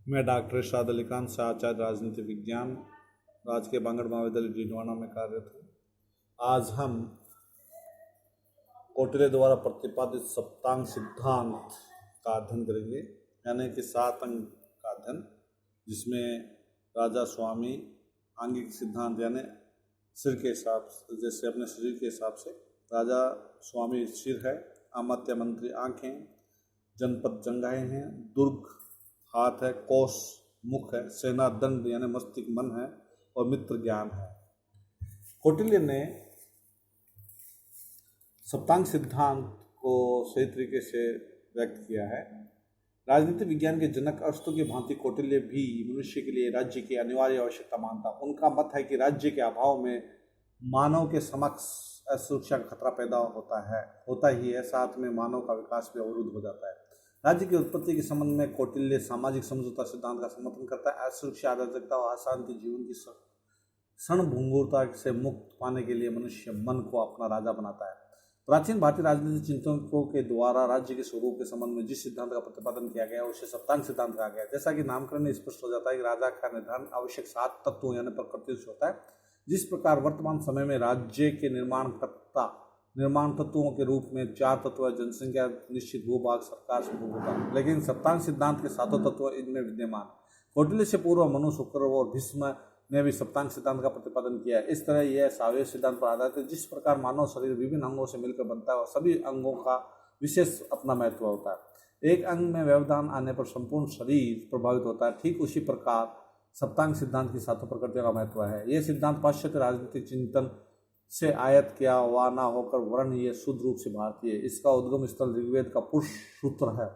मैं डॉक्टर इरशाद अली खान से आचार्य राजनीति विज्ञान राजकीय बांगड़ महाविद्यालय डीडवाना में कार्यरत हूँ। आज हम कौटिल्य द्वारा प्रतिपादित सप्तांग सिद्धांत का अध्ययन करेंगे, यानी कि 7 अंग का अध्ययन, जिसमें राजा स्वामी आंगिक सिद्धांत यानी सिर के हिसाब से, जैसे अपने शरीर के हिसाब से राजा स्वामी सिर है, अमात्य मंत्री आंखें, जनपद जंघाएं हैं, दुर्ग हाथ है, कोष मुख है, सेना दंड यानी मस्तिष्क मन है और मित्र ज्ञान है। कौटिल्य ने सप्तांग सिद्धांत को सही तरीके से व्यक्त किया है। राजनीति विज्ञान के जनक अरस्तु की भांति कौटिल्य भी मनुष्य के लिए राज्य की अनिवार्य आवश्यकता मानता। उनका मत है कि राज्य के अभाव में मानव के समक्ष असुरक्षा का खतरा पैदा होता ही है, साथ में मानव का विकास भी अवरुद्ध हो जाता है। राज्य की उत्पत्ति के संबंध में कौटिल्य सामाजिक समझौता सिद्धांत का समर्थन करता है। असुरक्षा, अराजकता और अशांति जीवन की क्षणभंगुरता से मुक्त पाने के लिए मनुष्य मन को अपना राजा बनाता है। प्राचीन भारतीय राजनीतिक चिंतकों के द्वारा राज्य के स्वरूप के संबंध में जिस सिद्धांत का प्रतिपादन किया गया उसे सप्तांग सिद्धांत कहा गया। जैसा कि नामकरण में स्पष्ट हो जाता है कि राजा का निर्धारण आवश्यक 7 तत्वों यानी प्रकृति से होता है। जिस प्रकार वर्तमान समय में राज्य के निर्माण तत्वों के रूप में 4 तत्व है: जनसंख्या, निश्चित भूभाग, सरकार, संभोगता। लेकिन सप्तांग सिद्धांत के 7 तत्व इनमें विद्यमान। कौटिल्य से पूर्व मनु, शुक्र और भीष्म ने भी सप्तांग सिद्धांत का प्रतिपादन किया है। इस तरह यह सावयव सिद्धांत पर आधारित है। जिस प्रकार मानव शरीर विभिन्न अंगों से मिलकर बनता है और सभी अंगों का विशेष अपना महत्व होता है, एक अंग में व्यवधान आने पर संपूर्ण शरीर प्रभावित होता है, ठीक उसी प्रकार सप्तांग सिद्धांत की 7 प्रकृतियों का महत्व है। यह सिद्धांत पाश्चात्य राजनीतिक चिंतन से आयत किया हुआ न होकर वर्ण ये शुद्ध रूप से भारतीय है। इसका उद्गम स्थल ऋग्वेद का पुरुष सूत्र है।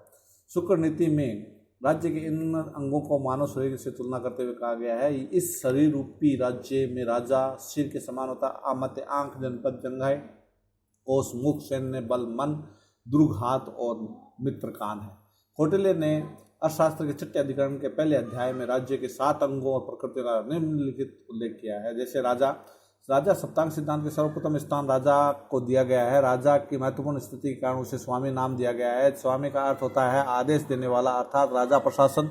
शुक्र नीति में राज्य के इन अंगों को मानव शरीर से तुलना करते हुए कहा गया है, इस शरीर रूपी राज्य में राजा सिर के समान होता है, अमात्य आंख, जनपद जंघाएं, कोष मुख, सैन्य बल मन, दुर्ग हाथ और मित्र कान है। कौटिल्य ने अर्थशास्त्र के 6 अधिकरण के पहले अध्याय में राज्य के 7 अंगों और प्रकृति का निम्नलिखित उल्लेख किया है। जैसे राजा सप्तांग सिद्धांत के सर्वप्रथम स्थान राजा को दिया गया है। राजा की महत्वपूर्ण स्थिति के कारण उसे स्वामी नाम दिया गया है। स्वामी का अर्थ होता है आदेश देने वाला, अर्थात राजा प्रशासन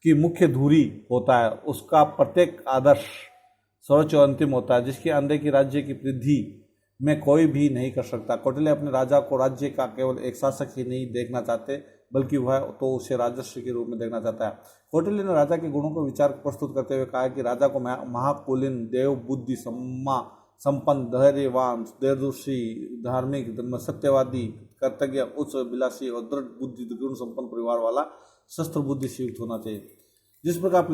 की मुख्य धुरी होता है। उसका प्रत्येक आदर्श सर्वोच्च और अंतिम होता है, जिसके अनदेखी राज्य की वृद्धि में कोई भी नहीं कर सकता। कौटिल्य अपने राजा को राज्य का केवल एक शासक ही नहीं देखना चाहते, बल्कि वह तो उसे राजर्षि के रूप में देखना चाहता है। कौटिल्य ने राजा के गुणों को विचार प्रस्तुत करते हुए कहा कि राजा को महाकुलीन, देव बुद्धि, संपन्न, धैर्यवान, दूरदर्शी, धार्मिक, सत्यवादी, कर्तव्य, उच्च विलासी और दृढ़ बुद्धि गुण संपन्न परिवार वाला शस्त्र बुद्धि से युक्त होना चाहिए। जिस प्रकार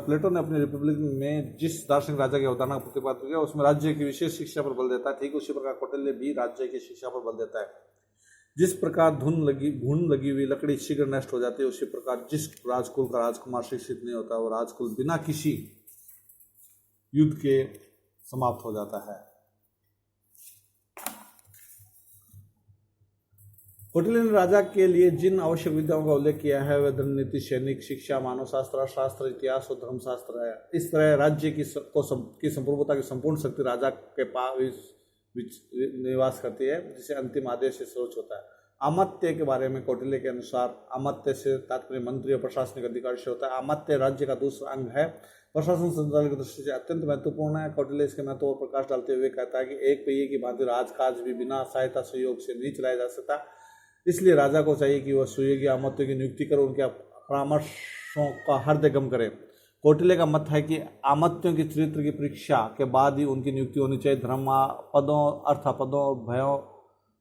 प्लेटो ने अपनी रिपब्लिक में जिस दार्शनिक राजा की अवधारणा का प्रतिपादन किया उसमें राज्य की विशेष शिक्षा पर बल देता है, ठीक उसी प्रकार कौटिल्य भी राज्य की शिक्षा पर बल देता है। जिस प्रकार घुन लगी हुई लकड़ी शीघ्र नष्ट हो जाती है, उसी प्रकार जिस राजकुल का राजकुमार शिक्षित नहीं होता वो राजकुल बिना किसी युद्ध के समाप्त हो जाता है। कौटिल्य ने राजा के लिए जिन आवश्यक विद्याओं का उल्लेख किया है वे रणनीति, सैनिक शिक्षा, मानव शास्त्र, शास्त्र, इतिहास और धर्मशास्त्र है। इस तरह राज्य की संप्रभुता की संपूर्ण शक्ति राजा के पास निवास करती है, जिसे अंतिम आदेश से सर्वोच्च होता है। अमात्य के बारे में कौटिल्य के अनुसार अमात्य से तात्पर्य मंत्री और प्रशासनिक अधिकारी से होता है। अमात्य राज्य का दूसरा अंग है, प्रशासन संचालन की दृष्टि से अत्यंत महत्वपूर्ण है। कौटिल्य इसके महत्व पर प्रकाश डालते हुए कहता है कि एक पहिए की भांति राजकाज भी बिना सहायता सहयोग से नहीं चलाया जा सकता, इसलिए राजा को चाहिए कि वह सुयोग्य अमात्यों की नियुक्ति करे, उनके परामर्शों का हृदयंगम करे। कौटिल्य का मत है कि अमात्यों की चरित्र की परीक्षा के बाद ही उनकी नियुक्ति होनी चाहिए। धर्म पदों, अर्थपदों और भयों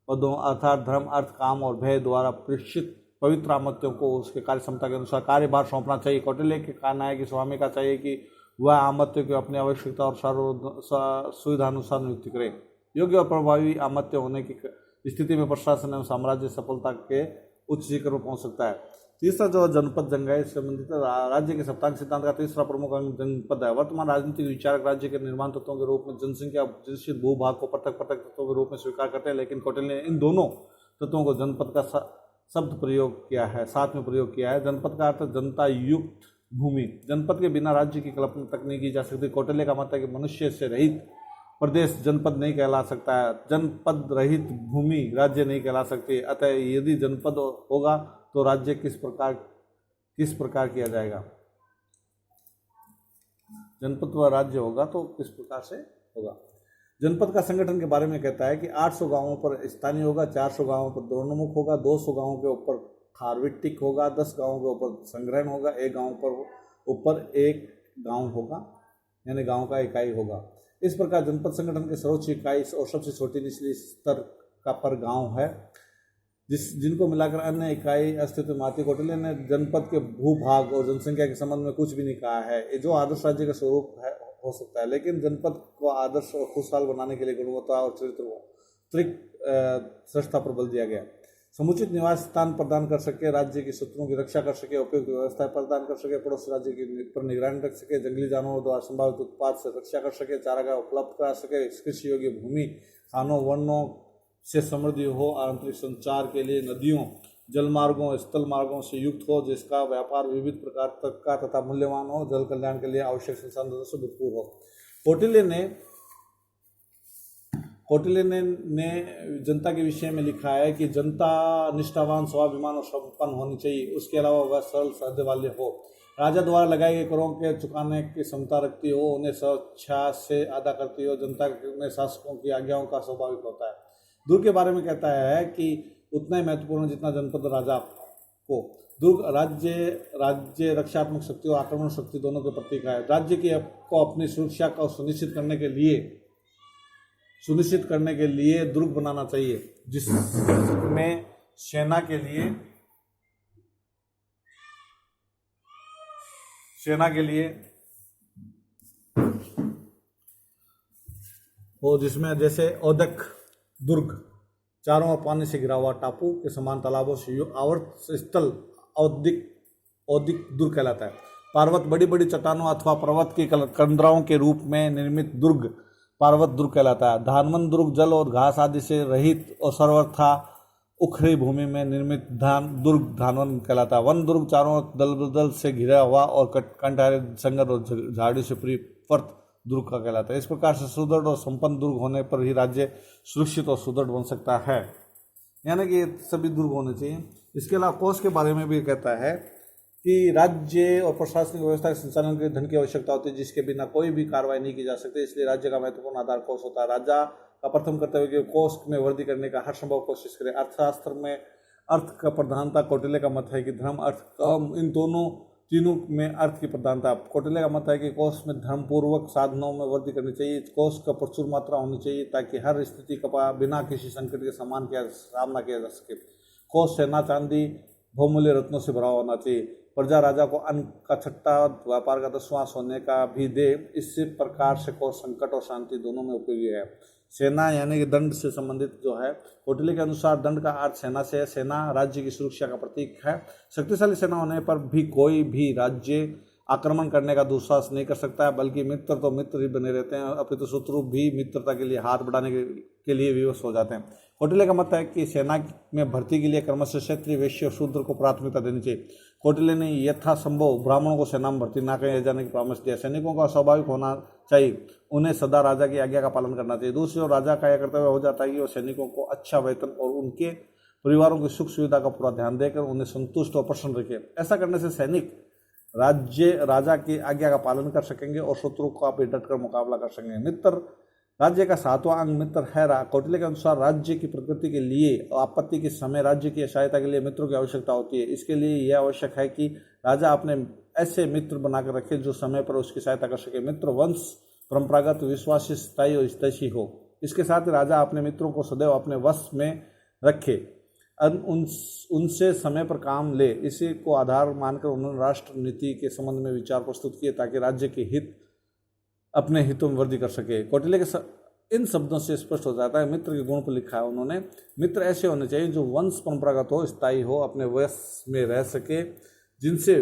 पदों अर्थात धर्म, अर्थ, काम और भय द्वारा परीक्षित पवित्र अमात्यों को उसके कार्य क्षमता के अनुसार कार्यभार सौंपना चाहिए। कौटिल्य के कहना है कि स्वामी का चाहिए कि वह अमात्यों को अपनी आवश्यकता और सुविधानुसार नियुक्ति करे। योग्य और प्रभावी अमात्य होने की स्थिति में प्रशासन एवं साम्राज्य सफलता के उच्च शिखर पर पहुंच सकता है। तीसरा जो जनपद जंघाई से संबंधित राज्य के सप्तांग सिद्धांत का तीसरा प्रमुख अंग जनपद है। वर्तमान राजनीतिक विचारक राज्य के निर्माण तत्वों के रूप में जनसंख्या, निश्चित भूभाग को पृथक तत्वों के रूप में स्वीकार करते हैं, लेकिन कौटिल्य ने इन दोनों तत्वों को जनपद का शब्द प्रयोग किया है, साथ में प्रयोग किया है। जनपद का अर्थ जनता युक्त भूमि। जनपद के बिना राज्य की कल्पना तक नहीं की जा सकती। कौटिल्य का मत है कि मनुष्य से रहित प्रदेश जनपद नहीं कहला सकता है, जनपद रहित भूमि राज्य नहीं कहला सकती। अतः यदि जनपद होगा तो राज्य किस प्रकार किया जाएगा। जनपद व राज्य होगा तो किस प्रकार से होगा। जनपद का संगठन के बारे में कहता है कि 800 गांवों पर स्थानीय होगा, 400 गांवों पर द्रोणोमुख होगा, 200 गांवों के ऊपर खारविट्टिक होगा, 10 गांवों के ऊपर संग्रहण होगा, एक गांव पर ऊपर एक गांव होगा, यानी गांव का इकाई होगा। इस प्रकार जनपद संगठन के सर्वोच्च इकाई और सबसे छोटी निचली स्तर का पर गांव है, जिनको मिलाकर अन्य इकाई अस्तित्व में आती है। कौटिल्य ने जनपद के भूभाग और जनसंख्या के संबंध में कुछ भी नहीं कहा है। ये जो आदर्श राज्य का स्वरूप है हो सकता है, लेकिन जनपद को आदर्श और खुशहाल बनाने के लिए गुणवत्ता और चरित्र को अतिरिक्त श्रेष्ठता पर बल दिया गया। समुचित निवास स्थान प्रदान कर सके, राज्य की शत्रुओं की रक्षा कर सके, उपयुक्त व्यवस्था प्रदान कर सके, पड़ोसी राज्य की पर निगरानी रख सके, जंगली जानवरों द्वारा संभावित उत्पाद से रक्षा कर सके, चारागाह उपलब्ध करा सके, कृषि योग्य भूमि, खानों वर्णों से समृद्धि हो, आंतरिक संचार के लिए नदियों, जलमार्गों, स्थल मार्गों से युक्त हो, जिसका व्यापार विविध प्रकार तक का तथा मूल्यवान हो, जल कल्याण के लिए आवश्यक संसाधनों से भरपूर हो। कौटिल्य ने जनता के विषय में लिखा है कि जनता निष्ठावान, स्वाभिमान और संपन्न होनी चाहिए। उसके अलावा वह सरल सौदे वाले हो, राजा द्वारा लगाए गए करों के चुकाने की क्षमता रखती हो, उन्हें स्वेच्छा से अदा करती हो, जनता में शासकों की आज्ञाओं का स्वाभाविक होता है। दुर्ग के बारे में कहता है कि उतना ही महत्वपूर्ण जितना जनपद राजा को। दुर्ग राज्य रक्षात्मक शक्ति और आक्रमण शक्ति दोनों के प्रतीक है। राज्य की को अपनी सुरक्षा को सुनिश्चित करने के लिए दुर्ग बनाना चाहिए, जिसमें सेना के लिए हो, जिसमें जैसे औदक दुर्ग चारों ओर पानी से घिरा हुआ टापू के समान तालाबों से आवर्त स्थल औदिक दुर्ग कहलाता है। पार्वत बड़ी बड़ी चट्टानों अथवा पर्वत की कंदराओं के रूप में निर्मित दुर्ग पार्वत दुर्ग कहलाता है। धानवन दुर्ग जल और घास आदि से रहित और सर्वथा उखड़ी भूमि में निर्मित दुर्ग धानवन कहलाता है। वन दुर्ग चारों दलबदल से घिरा हुआ और कंटारे संगत और झाड़ियों से परिवर्त दुर्ग का कहलाता है। इस प्रकार से सुदृढ़ और संपन्न दुर्ग होने पर ही राज्य सुरक्षित और सुदृढ़ बन सकता है, यानी कि सभी दुर्ग होने चाहिए। इसके अलावा कोष के बारे में भी कहता है कि राज्य और प्रशासनिक व्यवस्था के संचालन के लिए धन की आवश्यकता होती है, जिसके बिना कोई भी कार्रवाई नहीं की जा सकती। इसलिए राज्य का महत्वपूर्ण आधार कोष होता है। राजा का प्रथम कर्तव्य कि कोष में वृद्धि करने का हर संभव कोशिश करें। अर्थशास्त्र में अर्थ का प्रधानता। कौटिल्य का मत है कि धर्म, अर्थ, काम, इन तीनों में अर्थ की प्रधानता। कौटिल्य का मत है कि कोष में धर्मपूर्वक साधनों में वृद्धि करनी चाहिए। कोष का प्रचुर मात्रा होनी चाहिए ताकि हर स्थिति का बिना किसी संकट के सामना किया जा सके। कोष सोना चांदी बहुमूल्य रत्नों से भरा होना चाहिए। प्रजा राजा को अन्न का छठा व्यापार का 10वां सोने का भी दे। इसी प्रकार से कोष संकट और शांति दोनों में उपयोगी है। सेना यानी कि दंड से संबंधित जो है, कौटिल्य के अनुसार दंड का अर्थ सेना से है। सेना राज्य की सुरक्षा का प्रतीक है। शक्तिशाली सेना होने पर भी कोई भी राज्य आक्रमण करने का दुस्साहस नहीं कर सकता है, बल्कि मित्र तो मित्र ही बने रहते हैं, अपितु शत्रु भी मित्रता के लिए हाथ बढ़ाने के लिए विवश हो जाते हैं। कौटिल्य का मत है कि सेना में भर्ती के लिए क्रमशः क्षत्रिय, वैश्य और शूद्र को प्राथमिकता देनी चाहिए। कौटिल्य ने यथासंभव ब्राह्मणों को सेना में भर्ती न किए जाने की परामर्श दिया। सैनिकों का स्वाभाविक होना चाहिए, उन्हें सदा राजा की आज्ञा का पालन करना चाहिए। दूसरी ओर राजा का यह कर्तव्य हो जाता है कि वो सैनिकों को अच्छा वेतन और उनके परिवारों की सुख सुविधा का पूरा ध्यान देकर उन्हें संतुष्ट और प्रसन्न रखे। ऐसा करने से सैनिक राजा की आज्ञा का पालन कर सकेंगे और शत्रु का भी डटकर मुकाबला कर सकेंगे। मित्र राज्य का 7वां अंग मित्र है। कौटिल्य के अनुसार राज्य की प्रगति के लिए आपत्ति के समय राज्य की सहायता के लिए मित्रों की आवश्यकता होती है। इसके लिए यह आवश्यक है कि राजा अपने ऐसे मित्र बनाकर रखे जो समय पर उसकी सहायता कर सके। मित्र वंश परंपरागत, विश्वासी, स्थायी और हितैषी हो। इसके साथ राजा अपने मित्रों को सदैव अपने वश में रखे, उनसे समय पर काम ले। इसी को आधार मानकर उन्होंने राष्ट्र नीति के संबंध में विचार प्रस्तुत किए ताकि राज्य के हित अपने हितों में वृद्धि कर सके। कौटिल्य के इन शब्दों से स्पष्ट हो जाता है मित्र के गुण पर लिखा है उन्होंने। मित्र ऐसे होने चाहिए जो वंश परंपरागत हो, स्थायी हो, अपने वश में रह सके, जिनसे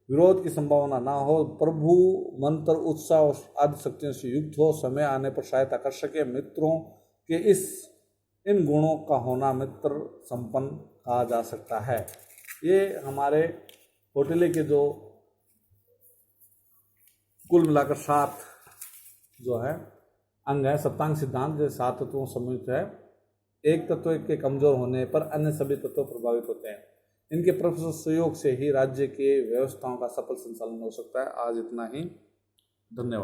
विरोध की संभावना ना हो, प्रभु मंत्र, उत्साह और आदि शक्तियों से युक्त हो, समय आने पर सहायता कर सके। मित्रों के इन गुणों का होना मित्र संपन्न कहा जा सकता है। ये हमारे कौटिल्य के जो कुल मिलाकर 7 जो है अंग है, सप्तांग सिद्धांत जो 7 तत्वों सम्मिलित है। एक तत्व के कमजोर होने पर अन्य सभी तत्व प्रभावित होते हैं। इनके परस्पर सहयोग से ही राज्य के व्यवस्थाओं का सफल संचालन हो सकता है। आज इतना ही। धन्यवाद।